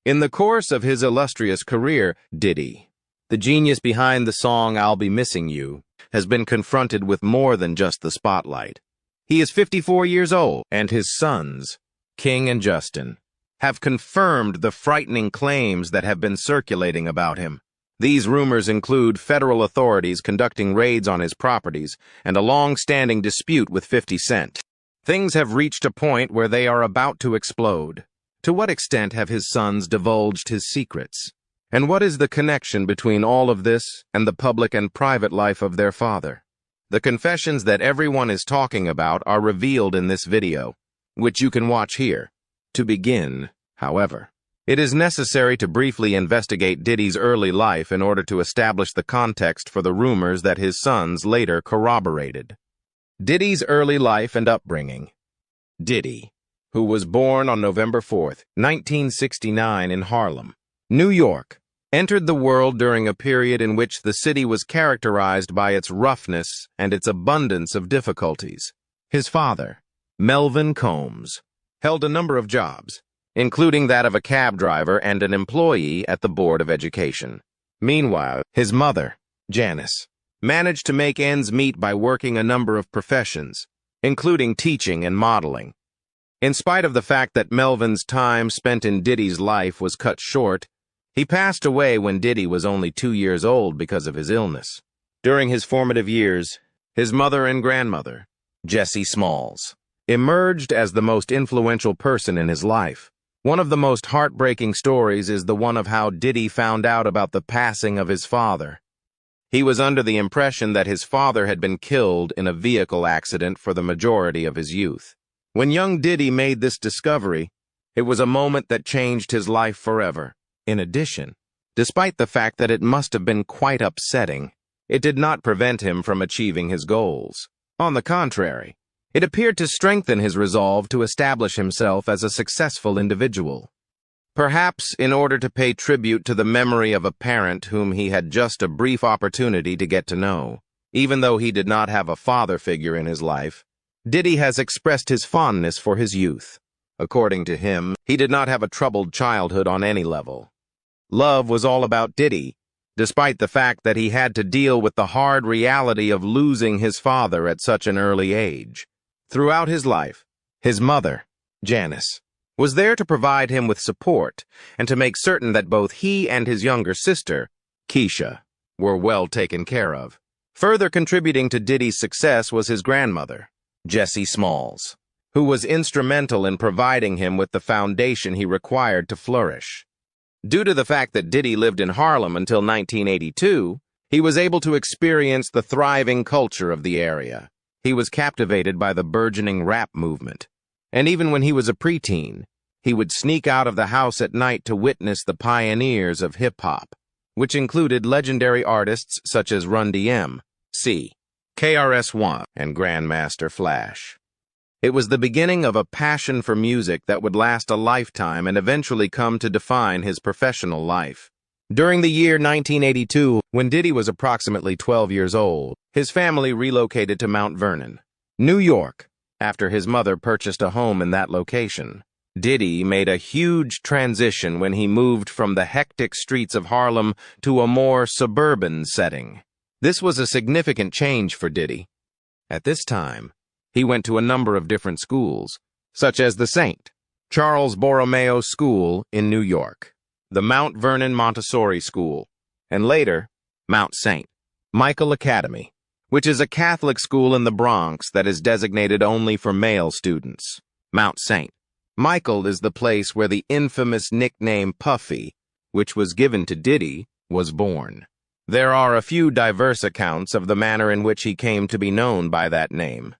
In the course of his illustrious career, Diddy, the genius behind the song "I'll Be Missing You," has been confronted with more than just the spotlight. He is 54 years old, and his sons, King and Justin, have confirmed the frightening claims that have been circulating about him. These rumors include federal authorities conducting raids on his properties and a long-standing dispute with 50 Cent. Things have reached a point where they are about to explode. To what extent have his sons divulged his secrets? And what is the connection between all of this and the public and private life of their father? The confessions that everyone is talking about are revealed in this video, which you can watch here. To begin, however, it is necessary to briefly investigate Diddy's early life in order to establish the context for the rumors that his sons later corroborated. Diddy's early life and upbringing. Diddy, who was born on November 4, 1969 in Harlem, New York, entered the world during a period in which the city was characterized by its roughness and its abundance of difficulties. His father, Melvin Combs, held a number of jobs, including that of a cab driver and an employee at the Board of Education. Meanwhile, his mother, Janice, managed to make ends meet by working a number of professions, including teaching and modeling. In spite of the fact that Melvin's time spent in Diddy's life was cut short, he passed away when Diddy was only 2 years old because of his illness. During his formative years, his mother and grandmother, Jessie Smalls, emerged as the most influential person in his life. One of the most heartbreaking stories is the one of how Diddy found out about the passing of his father. He was under the impression that his father had been killed in a vehicle accident for the majority of his youth. When young Diddy made this discovery, it was a moment that changed his life forever. In addition, despite the fact that it must have been quite upsetting, it did not prevent him from achieving his goals. On the contrary, it appeared to strengthen his resolve to establish himself as a successful individual. Perhaps in order to pay tribute to the memory of a parent whom he had just a brief opportunity to get to know, even though he did not have a father figure in his life, Diddy has expressed his fondness for his youth. According to him, he did not have a troubled childhood on any level. Love was all about Diddy, despite the fact that he had to deal with the hard reality of losing his father at such an early age. Throughout his life, his mother, Janice, was there to provide him with support and to make certain that both he and his younger sister, Keisha, were well taken care of. Further contributing to Diddy's success was his grandmother, Jessie Smalls, who was instrumental in providing him with the foundation he required to flourish. Due to the fact that Diddy lived in Harlem until 1982, he was able to experience the thriving culture of the area. He was captivated by the burgeoning rap movement. And even when he was a preteen, he would sneak out of the house at night to witness the pioneers of hip-hop, which included legendary artists such as Run DMC, KRS-One, and Grandmaster Flash. It was the beginning of a passion for music that would last a lifetime and eventually come to define his professional life. During the year 1982, when Diddy was approximately 12 years old, his family relocated to Mount Vernon, New York, after his mother purchased a home in that location. Diddy made a huge transition when he moved from the hectic streets of Harlem to a more suburban setting. This was a significant change for Diddy. At this time, he went to a number of different schools, such as the St. Charles Borromeo School in New York, the Mount Vernon Montessori School, and later, Mount St. Michael Academy, which is a Catholic school in the Bronx that is designated only for male students. Mount St. Michael is the place where the infamous nickname Puffy, which was given to Diddy, was born. There are a few diverse accounts of the manner in which he came to be known by that name.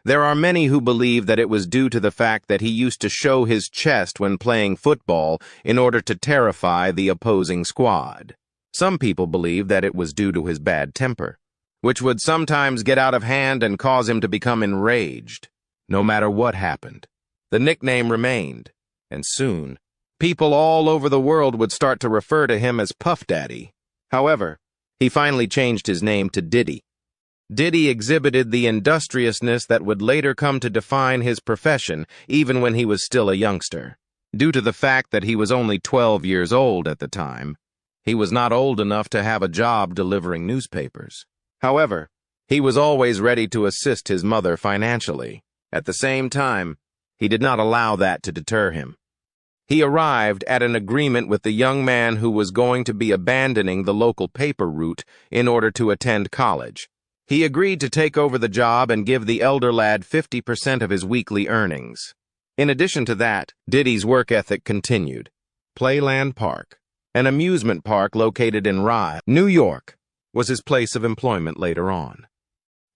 There are many who believe that it was due to the fact that he used to show his chest when playing football in order to terrify the opposing squad. Some people believe that it was due to his bad temper, which would sometimes get out of hand and cause him to become enraged. No matter what happened, the nickname remained, and soon, people all over the world would start to refer to him as Puff Daddy. However, he finally changed his name to Diddy. Diddy exhibited the industriousness that would later come to define his profession, even when he was still a youngster. Due to the fact that he was only 12 years old at the time, he was not old enough to have a job delivering newspapers. However, he was always ready to assist his mother financially. At the same time, he did not allow that to deter him. He arrived at an agreement with the young man who was going to be abandoning the local paper route in order to attend college. He agreed to take over the job and give the elder lad 50% of his weekly earnings. In addition to that, Diddy's work ethic continued. Playland Park, an amusement park located in Rye, New York, was his place of employment later on.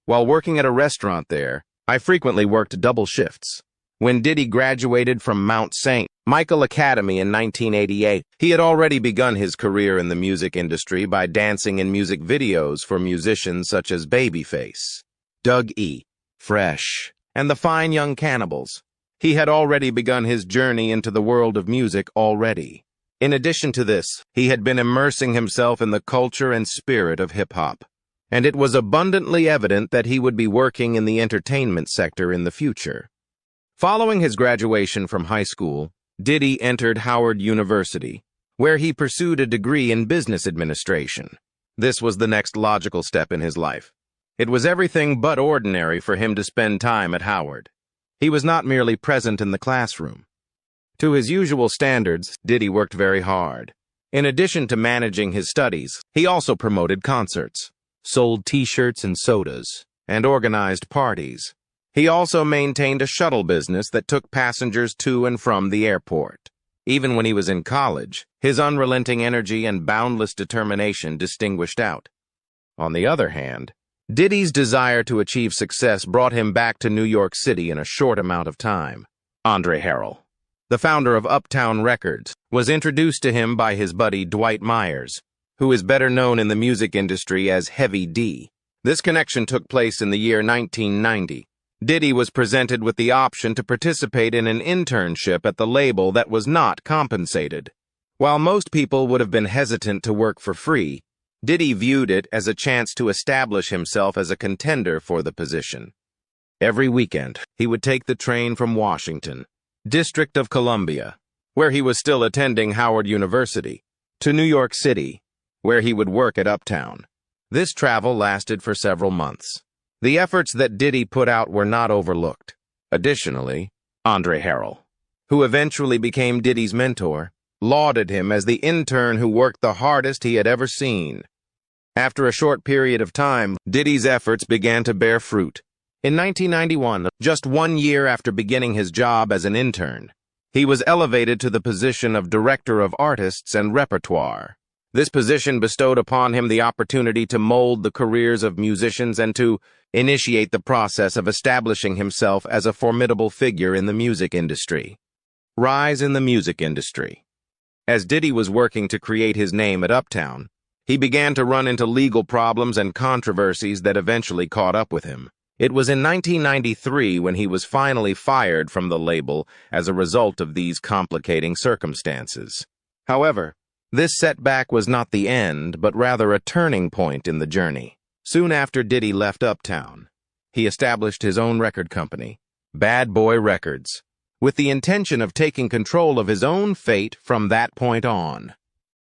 While working at a restaurant there, I frequently worked double shifts. When Diddy graduated from Mount St. Michael Academy in 1988, he had already begun his career in the music industry by dancing in music videos for musicians such as Babyface, Doug E., Fresh, and the Fine Young Cannibals. He had already begun his journey into the world of music already. In addition to this, he had been immersing himself in the culture and spirit of hip-hop, and it was abundantly evident that he would be working in the entertainment sector in the future. Following his graduation from high school, Diddy entered Howard University, where he pursued a degree in business administration. This was the next logical step in his life. It was everything but ordinary for him to spend time at Howard. He was not merely present in the classroom. To his usual standards, Diddy worked very hard. In addition to managing his studies, he also promoted concerts, sold t-shirts and sodas, and organized parties. He also maintained a shuttle business that took passengers to and from the airport. Even when he was in college, his unrelenting energy and boundless determination distinguished out. On the other hand, Diddy's desire to achieve success brought him back to New York City in a short amount of time. Andre Harrell, the founder of Uptown Records, was introduced to him by his buddy Dwight Myers, who is better known in the music industry as Heavy D. This connection took place in the year 1990. Diddy was presented with the option to participate in an internship at the label that was not compensated. While most people would have been hesitant to work for free, Diddy viewed it as a chance to establish himself as a contender for the position. Every weekend, he would take the train from Washington, District of Columbia, where he was still attending Howard University, to New York City, where he would work at Uptown. This travel lasted for several months. The efforts that Diddy put out were not overlooked. Additionally, Andre Harrell, who eventually became Diddy's mentor, lauded him as the intern who worked the hardest he had ever seen. After a short period of time, Diddy's efforts began to bear fruit. In 1991, just 1 year after beginning his job as an intern, he was elevated to the position of Director of Artists and Repertoire. This position bestowed upon him the opportunity to mold the careers of musicians and to initiate the process of establishing himself as a formidable figure in the music industry. Rise in the music industry. As Diddy was working to create his name at Uptown, he began to run into legal problems and controversies that eventually caught up with him. It was in 1993 when he was finally fired from the label as a result of these complicating circumstances. However, this setback was not the end, but rather a turning point in the journey. Soon after Diddy left Uptown, he established his own record company, Bad Boy Records, with the intention of taking control of his own fate from that point on.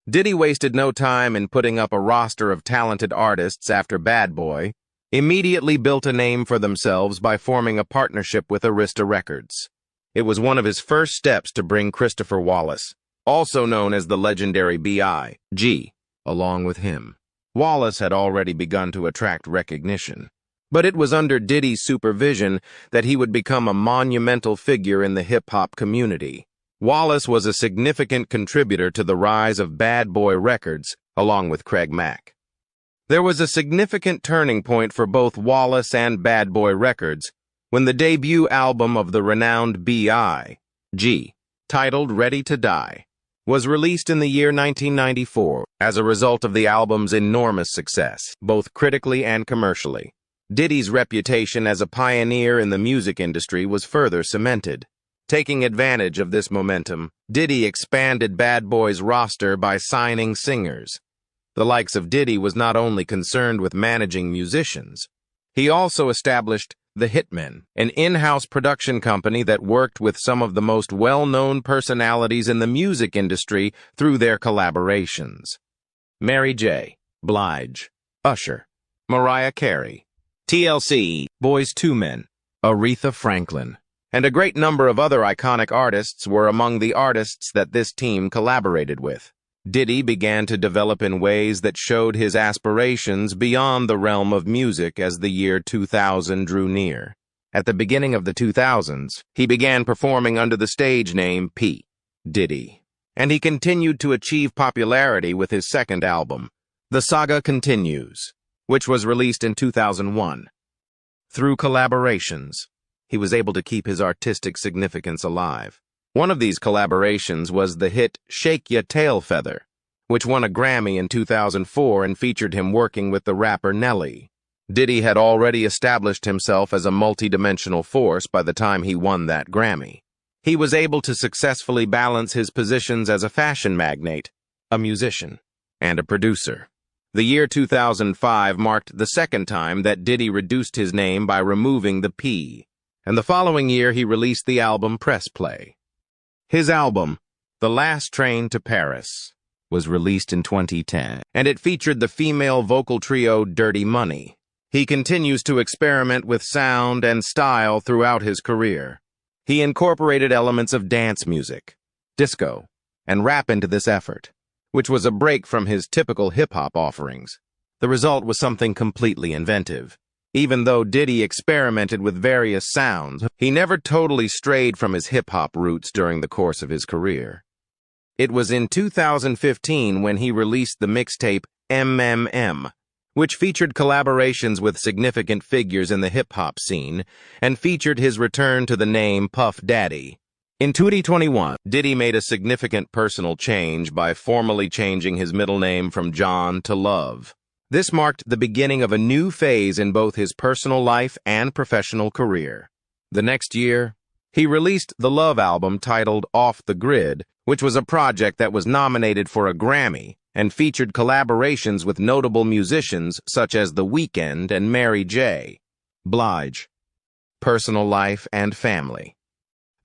Diddy wasted no time in putting up a roster of talented artists after Bad Boy, immediately built a name for themselves by forming a partnership with Arista Records. It was one of his first steps to bring Christopher Wallace, also known as the legendary B.I.G., along with him. Wallace had already begun to attract recognition, but it was under Diddy's supervision that he would become a monumental figure in the hip-hop community. Wallace was a significant contributor to the rise of Bad Boy Records, along with Craig Mack. There was a significant turning point for both Wallace and Bad Boy Records when the debut album of the renowned B.I.G., titled Ready to Die, was released in the year 1994 as a result of the album's enormous success, both critically and commercially. Diddy's reputation as a pioneer in the music industry was further cemented. Taking advantage of this momentum, Diddy expanded Bad Boy's roster by signing singers. The likes of Diddy was not only concerned with managing musicians, he also established The Hitmen, an in-house production company that worked with some of the most well-known personalities in the music industry through their collaborations. Mary J. Blige, Usher, Mariah Carey, TLC, Boyz II Men, Aretha Franklin, and a great number of other iconic artists were among the artists that this team collaborated with. Diddy began to develop in ways that showed his aspirations beyond the realm of music as the year 2000 drew near. At the beginning of the 2000s, he began performing under the stage name P. Diddy, and he continued to achieve popularity with his second album, The Saga Continues, which was released in 2001. Through collaborations, he was able to keep his artistic significance alive. One of these collaborations was the hit Shake Ya Tail Feather, which won a Grammy in 2004 and featured him working with the rapper Nelly. Diddy had already established himself as a multidimensional force by the time he won that Grammy. He was able to successfully balance his positions as a fashion magnate, a musician, and a producer. The year 2005 marked the second time that Diddy reduced his name by removing the P, and the following year he released the album Press Play. His album, The Last Train to Paris, was released in 2010, and it featured the female vocal trio Dirty Money. He continues to experiment with sound and style throughout his career. He incorporated elements of dance music, disco, and rap into this effort, which was a break from his typical hip-hop offerings. The result was something completely inventive. Even though Diddy experimented with various sounds, he never totally strayed from his hip-hop roots during the course of his career. It was in 2015 when he released the mixtape MMM, which featured collaborations with significant figures in the hip-hop scene and featured his return to the name Puff Daddy. In 2021, Diddy made a significant personal change by formally changing his middle name from John to Love. This marked the beginning of a new phase in both his personal life and professional career. The next year, he released the Love album titled Off the Grid, which was a project that was nominated for a Grammy and featured collaborations with notable musicians such as The Weeknd and Mary J. Blige. Personal life and family.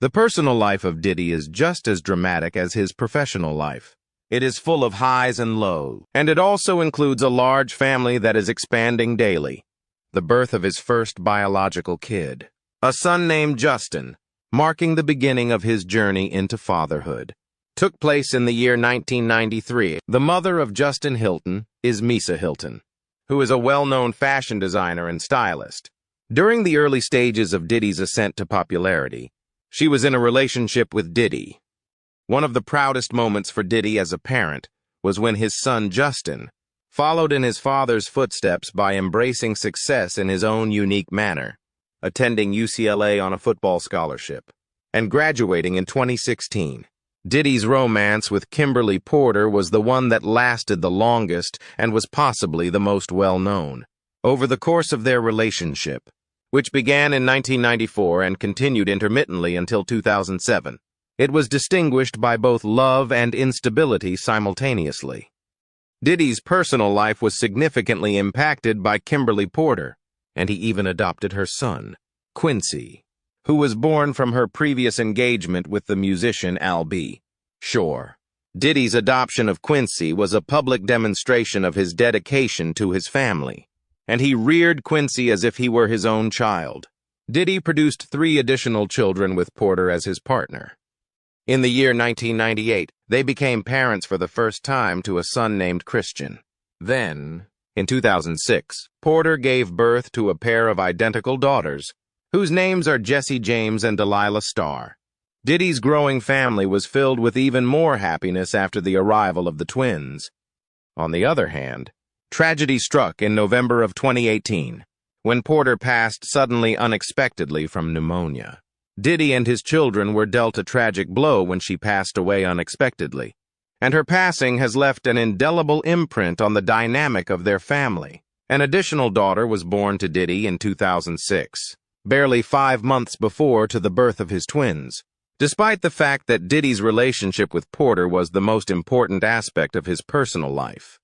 The personal life of Diddy is just as dramatic as his professional life. It is full of highs and lows, and it also includes a large family that is expanding daily. The birth of his first biological kid, a son named Justin, marking the beginning of his journey into fatherhood, took place in the year 1993. The mother of Justin Hilton is Misa Hilton, who is a well-known fashion designer and stylist. During the early stages of Diddy's ascent to popularity, she was in a relationship with Diddy. One of the proudest moments for Diddy as a parent was when his son Justin followed in his father's footsteps by embracing success in his own unique manner, attending UCLA on a football scholarship, and graduating in 2016. Diddy's romance with Kimberly Porter was the one that lasted the longest and was possibly the most well-known. Over the course of their relationship, which began in 1994 and continued intermittently until 2007, it was distinguished by both love and instability simultaneously. Diddy's personal life was significantly impacted by Kimberly Porter, and he even adopted her son, Quincy, who was born from her previous engagement with the musician Al B. Sure. Diddy's adoption of Quincy was a public demonstration of his dedication to his family, and he reared Quincy as if he were his own child. Diddy produced 3 additional children with Porter as his partner. In the year 1998, they became parents for the first time to a son named Christian. Then, in 2006, Porter gave birth to a pair of identical daughters, whose names are Jessie James and Delilah Starr. Diddy's growing family was filled with even more happiness after the arrival of the twins. On the other hand, tragedy struck in November of 2018, when Porter passed suddenly unexpectedly from pneumonia. Diddy and his children were dealt a tragic blow when she passed away unexpectedly, and her passing has left an indelible imprint on the dynamic of their family. An additional daughter was born to Diddy in 2006, barely 5 months before to the birth of his twins. Despite the fact that Diddy's relationship with Porter was the most important aspect of his personal life.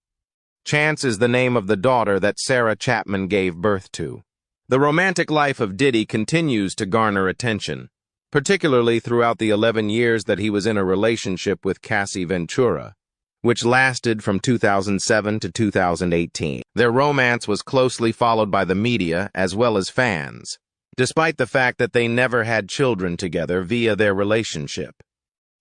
Chance is the name of the daughter that Sarah Chapman gave birth to. The romantic life of Diddy continues to garner attention, particularly throughout the 11 years that he was in a relationship with Cassie Ventura, which lasted from 2007 to 2018. Their romance was closely followed by the media as well as fans, despite the fact that they never had children together via their relationship.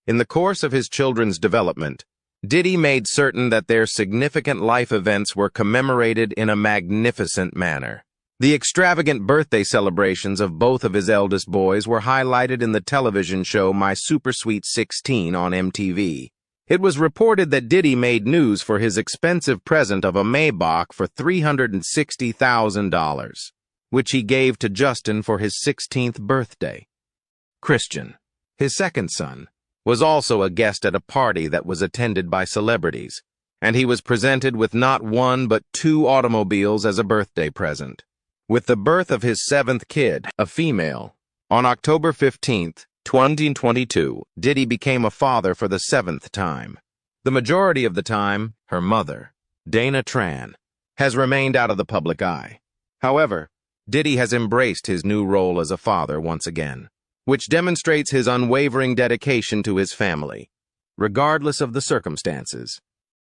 In the course of his children's development, Diddy made certain that their significant life events were commemorated in a magnificent manner. The extravagant birthday celebrations of both of his eldest boys were highlighted in the television show My Super Sweet 16 on MTV. It was reported that Diddy made news for his expensive present of a Maybach for $360,000, which he gave to Justin for his 16th birthday. Christian, his second son, was also a guest at a party that was attended by celebrities, and he was presented with not one but 2 automobiles as a birthday present. With the birth of his 7th kid, a female, on October 15, 2022, Diddy became a father for the 7th time. The majority of the time, her mother, Dana Tran, has remained out of the public eye. However, Diddy has embraced his new role as a father once again, which demonstrates his unwavering dedication to his family, regardless of the circumstances.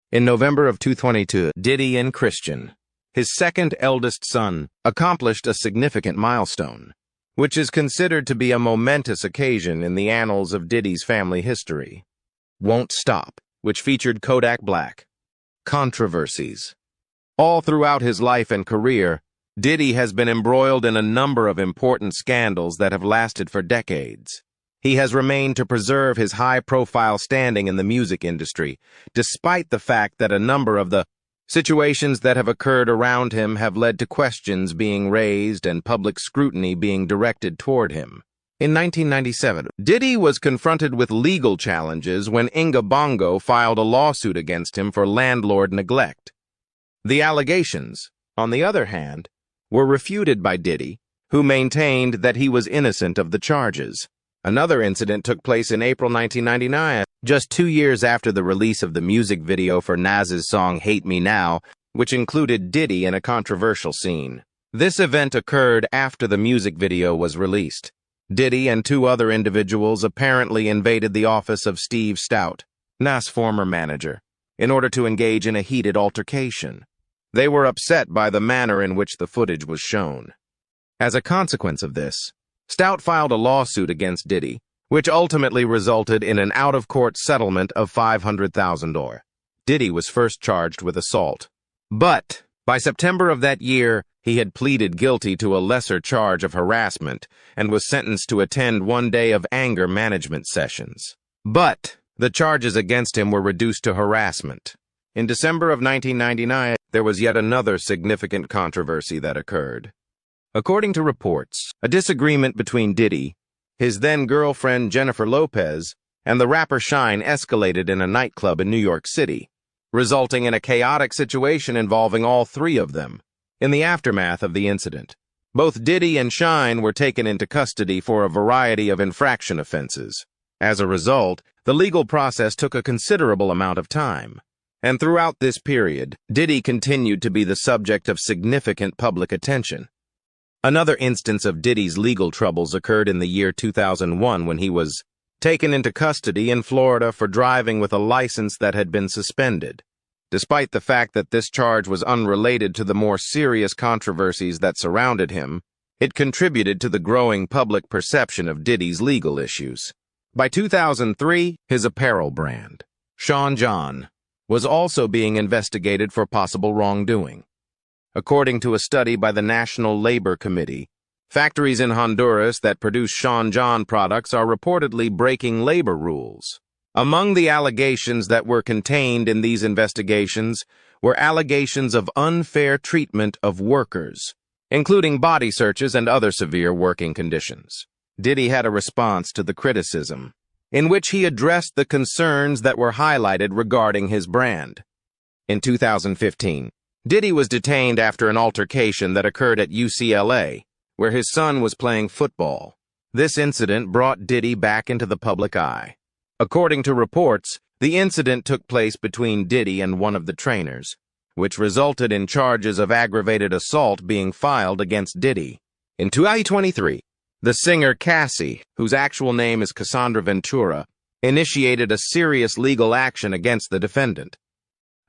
In November of 2022, Diddy and Christian, his second eldest son, accomplished a significant milestone, which is considered to be a momentous occasion in the annals of Diddy's family history. Won't Stop, which featured Kodak Black. Controversies. All throughout his life and career, Diddy has been embroiled in a number of important scandals that have lasted for decades. He has remained to preserve his high-profile standing in the music industry, despite the fact that a number of the situations that have occurred around him have led to questions being raised and public scrutiny being directed toward him. In 1997, Diddy was confronted with legal challenges when Inga Bongo filed a lawsuit against him for landlord neglect. The allegations, on the other hand, were refuted by Diddy, who maintained that he was innocent of the charges. Another incident took place in April 1999, just 2 years after the release of the music video for Nas's song Hate Me Now, which included Diddy in a controversial scene. This event occurred after the music video was released. Diddy and 2 other individuals apparently invaded the office of Steve Stout, Nas' former manager, in order to engage in a heated altercation. They were upset by the manner in which the footage was shown. As a consequence of this, Stout filed a lawsuit against Diddy, which ultimately resulted in an out-of-court settlement of $500,000. Diddy was first charged with assault, but by September of that year, he had pleaded guilty to a lesser charge of harassment and was sentenced to attend 1 day of anger management sessions. But the charges against him were reduced to harassment. In December of 1999, there was yet another significant controversy that occurred. According to reports, a disagreement between Diddy, his then-girlfriend Jennifer Lopez, and the rapper Shine escalated in a nightclub in New York City, resulting in a chaotic situation involving all 3 of them. In the aftermath of the incident, both Diddy and Shine were taken into custody for a variety of infraction offenses. As a result, the legal process took a considerable amount of time. And throughout this period, Diddy continued to be the subject of significant public attention. Another instance of Diddy's legal troubles occurred in the year 2001 when he was taken into custody in Florida for driving with a license that had been suspended. Despite the fact that this charge was unrelated to the more serious controversies that surrounded him, it contributed to the growing public perception of Diddy's legal issues. By 2003, his apparel brand, Sean John, was also being investigated for possible wrongdoing. According to a study by the National Labor Committee, factories in Honduras that produce Sean John products are reportedly breaking labor rules. Among the allegations that were contained in these investigations were allegations of unfair treatment of workers, including body searches and other severe working conditions. Diddy had a response to the criticism, in which he addressed the concerns that were highlighted regarding his brand. In 2015, Diddy was detained after an altercation that occurred at UCLA, where his son was playing football. This incident brought Diddy back into the public eye. According to reports, the incident took place between Diddy and one of the trainers, which resulted in charges of aggravated assault being filed against Diddy. In 2023, the singer Cassie, whose actual name is Cassandra Ventura, initiated a serious legal action against the defendant.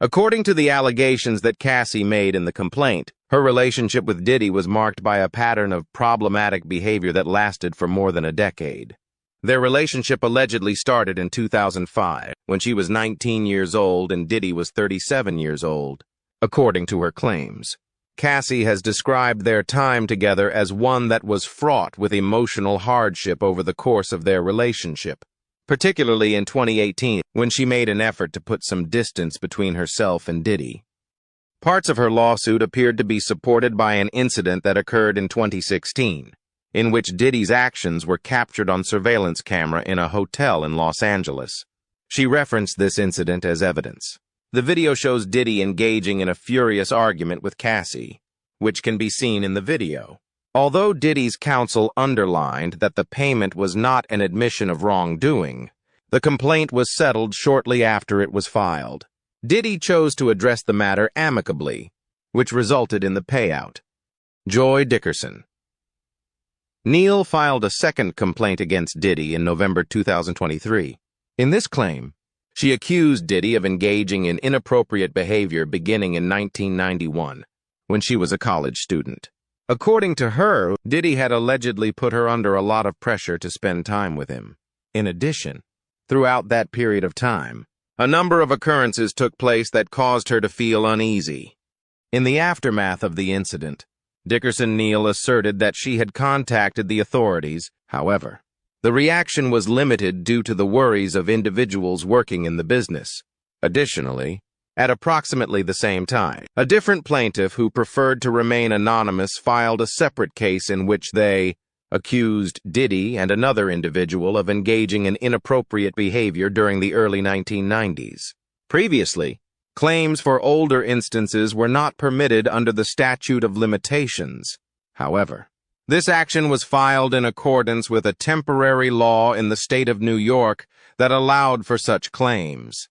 According to the allegations that Cassie made in the complaint, her relationship with Diddy was marked by a pattern of problematic behavior that lasted for more than a decade. Their relationship allegedly started in 2005, when she was 19 years old and Diddy was 37 years old, according to her claims. Cassie has described their time together as one that was fraught with emotional hardship over the course of their relationship, particularly in 2018, when she made an effort to put some distance between herself and Diddy. Parts of her lawsuit appeared to be supported by an incident that occurred in 2016, in which Diddy's actions were captured on surveillance camera in a hotel in Los Angeles. She referenced this incident as evidence. The video shows Diddy engaging in a furious argument with Cassie, which can be seen in the video. Although Diddy's counsel underlined that the payment was not an admission of wrongdoing, the complaint was settled shortly after it was filed. Diddy chose to address the matter amicably, which resulted in the payout. Joy Dickerson. Neal filed a second complaint against Diddy in November 2023. In this claim, she accused Diddy of engaging in inappropriate behavior beginning in 1991, when she was a college student. According to her, Diddy had allegedly put her under a lot of pressure to spend time with him. In addition, throughout that period of time, a number of occurrences took place that caused her to feel uneasy. In the aftermath of the incident, Dickerson Neal asserted that she had contacted the authorities. However, the reaction was limited due to the worries of individuals working in the business. Additionally, at approximately the same time, a different plaintiff who preferred to remain anonymous filed a separate case in which they accused Diddy and another individual of engaging in inappropriate behavior during the early 1990s. Previously, claims for older instances were not permitted under the statute of limitations. However, this action was filed in accordance with a temporary law in the state of New York that allowed for such claims.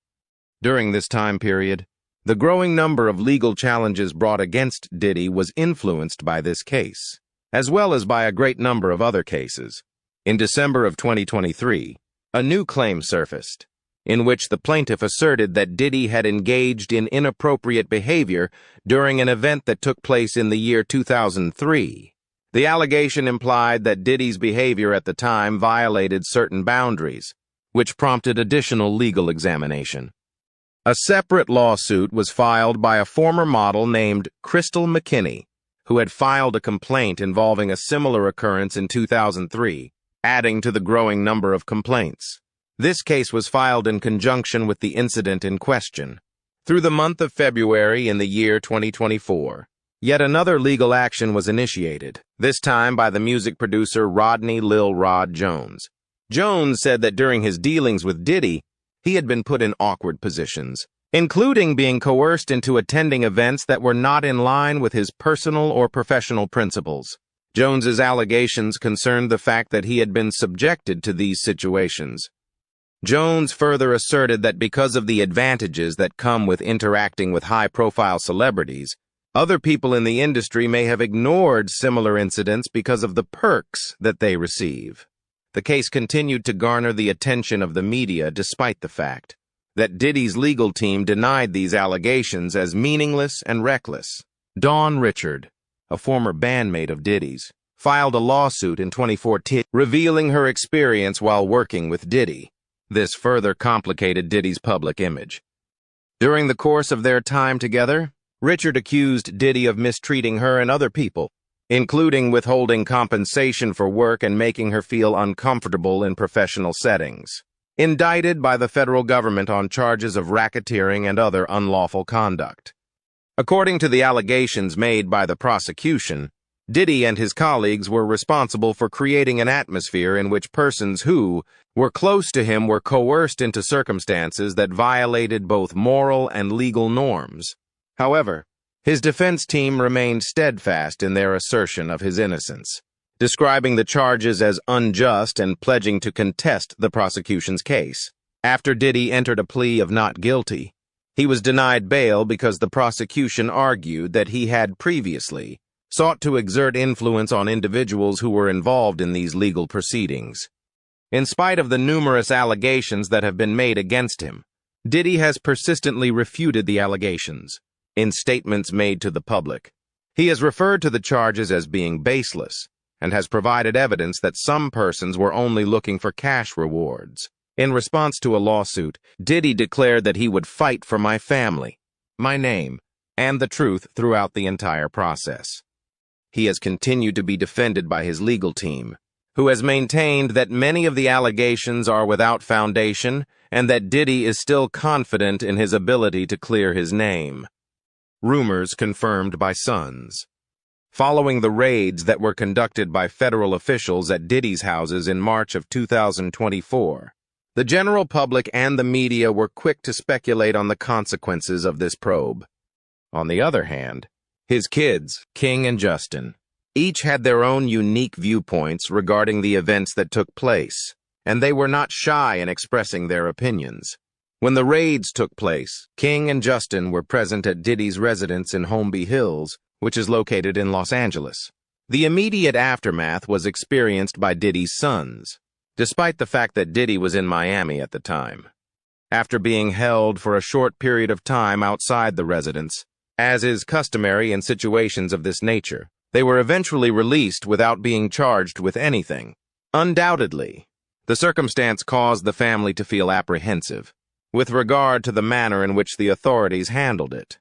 During this time period, the growing number of legal challenges brought against Diddy was influenced by this case, as well as by a great number of other cases. In December of 2023, a new claim surfaced, in which the plaintiff asserted that Diddy had engaged in inappropriate behavior during an event that took place in the year 2003. The allegation implied that Diddy's behavior at the time violated certain boundaries, which prompted additional legal examination. A separate lawsuit was filed by a former model named Crystal McKinney, who had filed a complaint involving a similar occurrence in 2003, adding to the growing number of complaints. This case was filed in conjunction with the incident in question. Through the month of February in the year 2024, yet another legal action was initiated, this time by the music producer Rodney Lil Rod Jones. Jones said that during his dealings with Diddy, he had been put in awkward positions, including being coerced into attending events that were not in line with his personal or professional principles. Jones's allegations concerned the fact that he had been subjected to these situations. Jones further asserted that because of the advantages that come with interacting with high-profile celebrities, other people in the industry may have ignored similar incidents because of the perks that they receive. The case continued to garner the attention of the media despite the fact that Diddy's legal team denied these allegations as meaningless and reckless. Dawn Richard, a former bandmate of Diddy's, filed a lawsuit in 2014 revealing her experience while working with Diddy. This further complicated Diddy's public image. During the course of their time together, Richard accused Diddy of mistreating her and other people, including withholding compensation for work and making her feel uncomfortable in professional settings. Indicted by the federal government on charges of racketeering and other unlawful conduct. According to the allegations made by the prosecution, Diddy and his colleagues were responsible for creating an atmosphere in which persons who were close to him were coerced into circumstances that violated both moral and legal norms. However, his defense team remained steadfast in their assertion of his innocence, describing the charges as unjust and pledging to contest the prosecution's case. After Diddy entered a plea of not guilty, he was denied bail because the prosecution argued that he had previously sought to exert influence on individuals who were involved in these legal proceedings. In spite of the numerous allegations that have been made against him, Diddy has persistently refuted the allegations. In statements made to the public, he has referred to the charges as being baseless and has provided evidence that some persons were only looking for cash rewards. In response to a lawsuit, Diddy declared that he would fight for my family, my name, and the truth throughout the entire process. He has continued to be defended by his legal team, who has maintained that many of the allegations are without foundation and that Diddy is still confident in his ability to clear his name. Rumors confirmed by Sons. Following the raids that were conducted by federal officials at Diddy's houses in March of 2024, the general public and the media were quick to speculate on the consequences of this probe. On the other hand, his kids, King and Justin, each had their own unique viewpoints regarding the events that took place, and they were not shy in expressing their opinions. When the raids took place, King and Justin were present at Diddy's residence in Holmby Hills, which is located in Los Angeles. The immediate aftermath was experienced by Diddy's sons, despite the fact that Diddy was in Miami at the time. After being held for a short period of time outside the residence, as is customary in situations of this nature, they were eventually released without being charged with anything. Undoubtedly, the circumstance caused the family to feel apprehensive with regard to the manner in which the authorities handled it.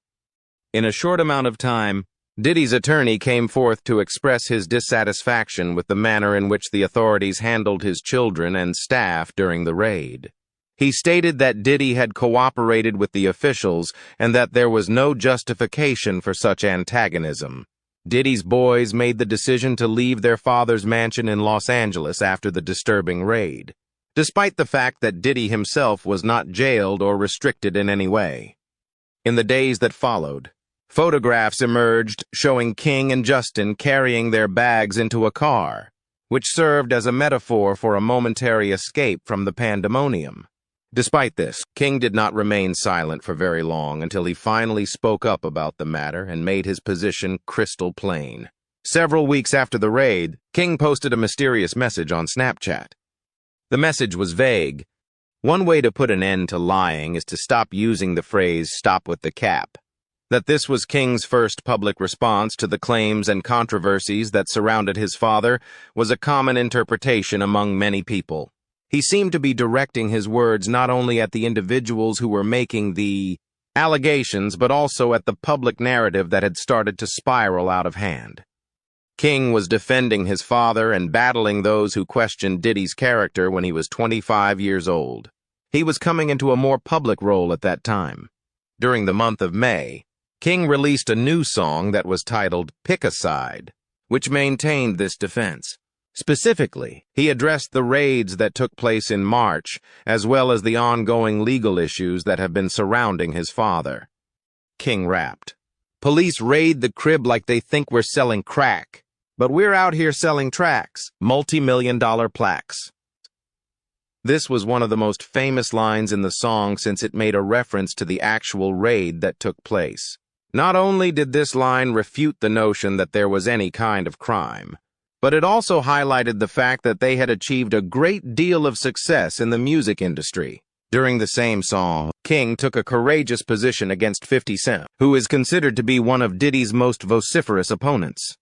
In a short amount of time, Diddy's attorney came forth to express his dissatisfaction with the manner in which the authorities handled his children and staff during the raid. He stated that Diddy had cooperated with the officials and that there was no justification for such antagonism. Diddy's boys made the decision to leave their father's mansion in Los Angeles after the disturbing raid, despite the fact that Diddy himself was not jailed or restricted in any way. In the days that followed, photographs emerged showing King and Justin carrying their bags into a car, which served as a metaphor for a momentary escape from the pandemonium. Despite this, King did not remain silent for very long until he finally spoke up about the matter and made his position crystal plain. Several weeks after the raid, King posted a mysterious message on Snapchat. The message was vague. One way to put an end to lying is to stop using the phrase "stop with the cap." That this was King's first public response to the claims and controversies that surrounded his father was a common interpretation among many people. He seemed to be directing his words not only at the individuals who were making the allegations, but also at the public narrative that had started to spiral out of hand. King was defending his father and battling those who questioned Diddy's character when he was 25 years old. He was coming into a more public role at that time. During the month of May, King released a new song that was titled "Pick a Side," which maintained this defense. Specifically, he addressed the raids that took place in March, as well as the ongoing legal issues that have been surrounding his father. King rapped, "Police raid the crib like they think we're selling crack, but we're out here selling tracks, multi-million-dollar plaques." This was one of the most famous lines in the song since it made a reference to the actual raid that took place. Not only did this line refute the notion that there was any kind of crime, but it also highlighted the fact that they had achieved a great deal of success in the music industry. During the same song, King took a courageous position against 50 Cent, who is considered to be one of Diddy's most vociferous opponents.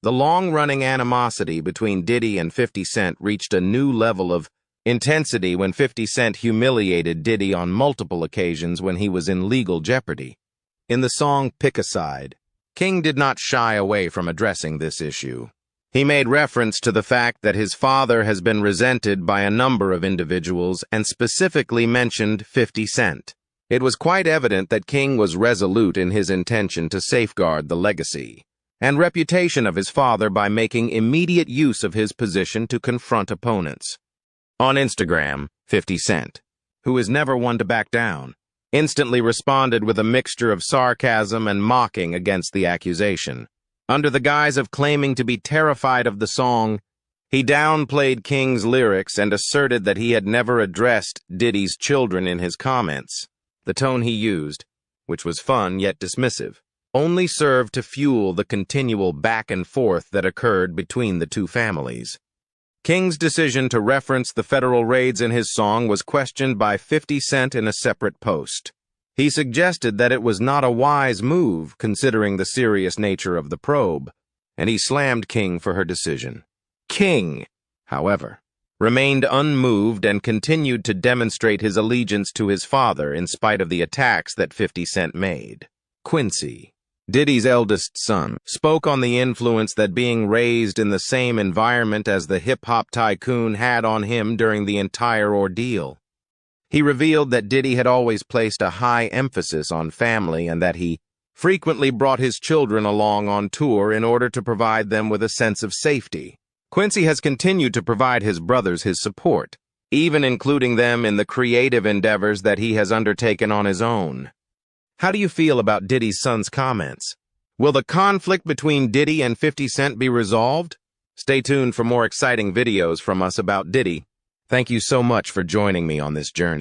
The long-running animosity between Diddy and 50 Cent reached a new level of intensity when 50 Cent humiliated Diddy on multiple occasions when he was in legal jeopardy. In the song "Pick a Side," King did not shy away from addressing this issue. He made reference to the fact that his father has been resented by a number of individuals and specifically mentioned 50 Cent. It was quite evident that King was resolute in his intention to safeguard the legacy and reputation of his father by making immediate use of his position to confront opponents. On Instagram, 50 Cent, who is never one to back down, instantly responded with a mixture of sarcasm and mocking against the accusation. Under the guise of claiming to be terrified of the song, he downplayed King's lyrics and asserted that he had never addressed Diddy's children in his comments. The tone he used, which was fun yet dismissive, only served to fuel the continual back and forth that occurred between the two families. King's decision to reference the federal raids in his song was questioned by 50 Cent in a separate post. He suggested that it was not a wise move considering the serious nature of the probe, and he slammed King for her decision. King, however, remained unmoved and continued to demonstrate his allegiance to his father in spite of the attacks that 50 Cent made. Quincy, Diddy's eldest son, spoke on the influence that being raised in the same environment as the hip-hop tycoon had on him during the entire ordeal. He revealed that Diddy had always placed a high emphasis on family and that he frequently brought his children along on tour in order to provide them with a sense of safety. Quincy has continued to provide his brothers his support, even including them in the creative endeavors that he has undertaken on his own. How do you feel about Diddy's son's comments? Will the conflict between Diddy and 50 Cent be resolved? Stay tuned for more exciting videos from us about Diddy. Thank you so much for joining me on this journey.